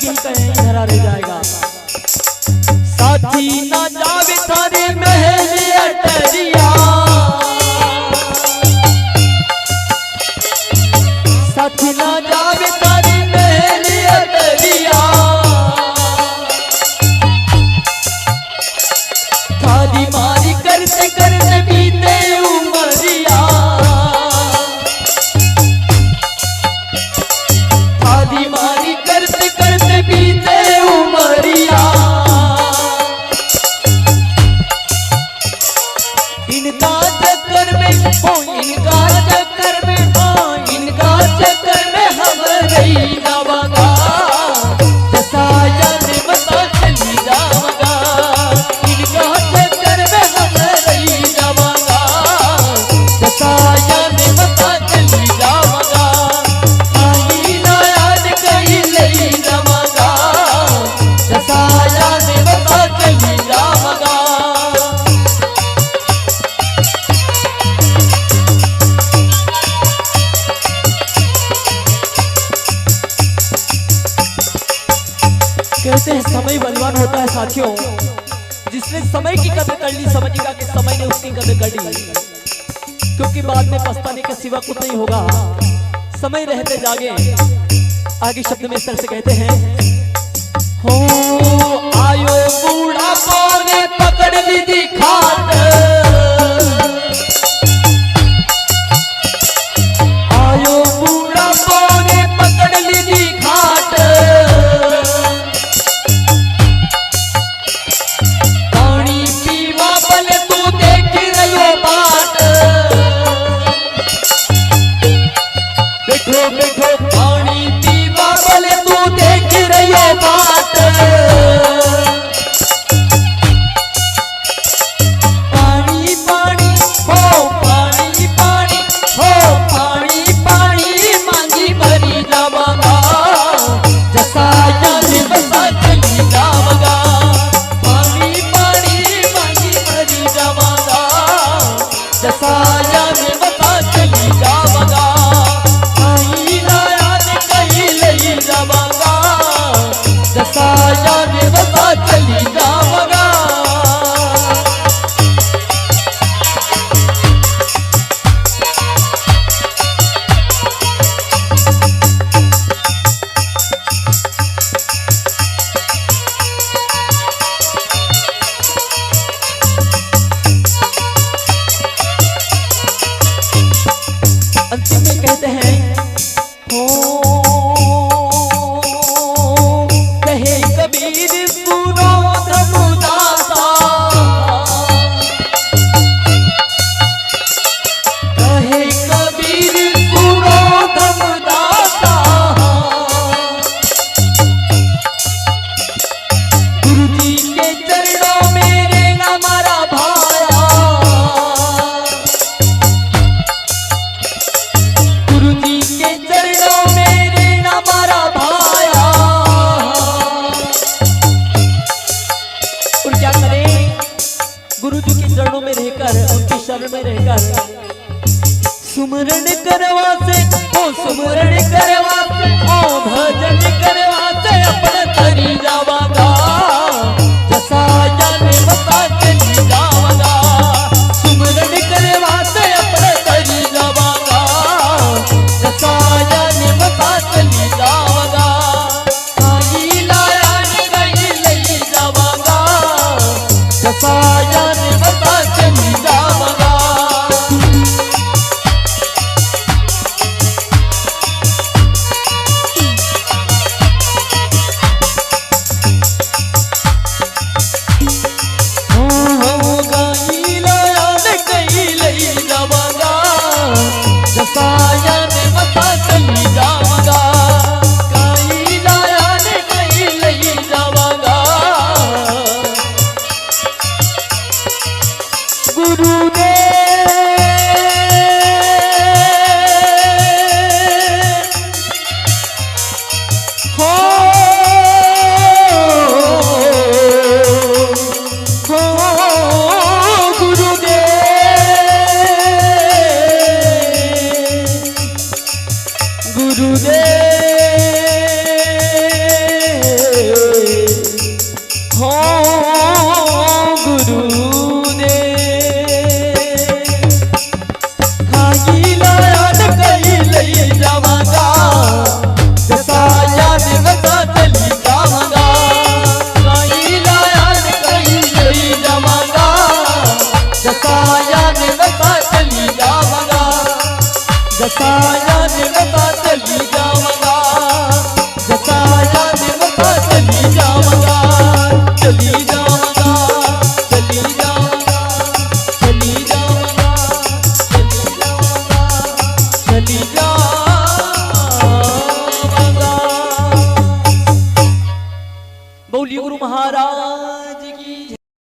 सखी कहीं धरा रह जाएगा। साथी ना जावे थारे महल अटरिया, साथी ना जावे थारे महल अटरिया, थारी मारी करते करते बीते उमरिया, थारी मारी करते करते बीते उमरिया। इनका चक्कर में हो, इनका चक्कर में हो, इनका चक्कर में हम रही जावागा, जसायन बता चली जावागा, इनका चक्कर में हम रही जावागा, जसायन बता चली जावागा, आई ना याद कहीं ले जावागा, जसायन बता चली जावागा। कहते हैं समय बलवान होता है साथियों, जिसने समय की कदर कर ली समझेगा कि समय ने उसकी कदर कर ली, क्योंकि बाद में पछताने के सिवा कुछ नहीं होगा। समय रहते जागे। आगे शब्द में इस तरह से कहते हैं, हो आयो बूढ़ा ने पकड़ ली थी खाट, आयो बूढ़ा ने पकड़ ली थी खाट, बैठो पानी पीवा बोले तू देख रही बात, पानी पानी हो, पानी पानी हो, पानी पानी मांगी भरी जावागा, जसायन बता चली जावागा, पानी पानी मांगी भरी जावागा, जसायन बता चली जावागा, जसायन बता चली जावागा। अंतिम में कहते हैं, हो कबीर सुनो धमुदासा, कहे कबीर सुनो धमुदासा, गुरु जी के चरणों में रेंगा मारा भाया, गुरु जी के चरणों में रेंगा मारा भाया। गुरु जी के चरणों में रहकर, उनकी शरण में रहकर सुमरण करवा से, ओ सुमरण करवा से, ओ भजन करवा से अपना तरी जावागा, जसायन बता चली जावागा, सुमरण करवा से अपना तरी जावागा, जसायन बता चली जावागा, आई लायन कहीं ले जावागा, जसायन बता चली जावागा। गुरुदेव जसाया निमता चली जावगा, जसाया निमता चली जावगा, जसाया निमता चली जावगा, चली जावगा, चली जावगा, चली जावगा, चली जावगा। बोलिए गुरु महाराज।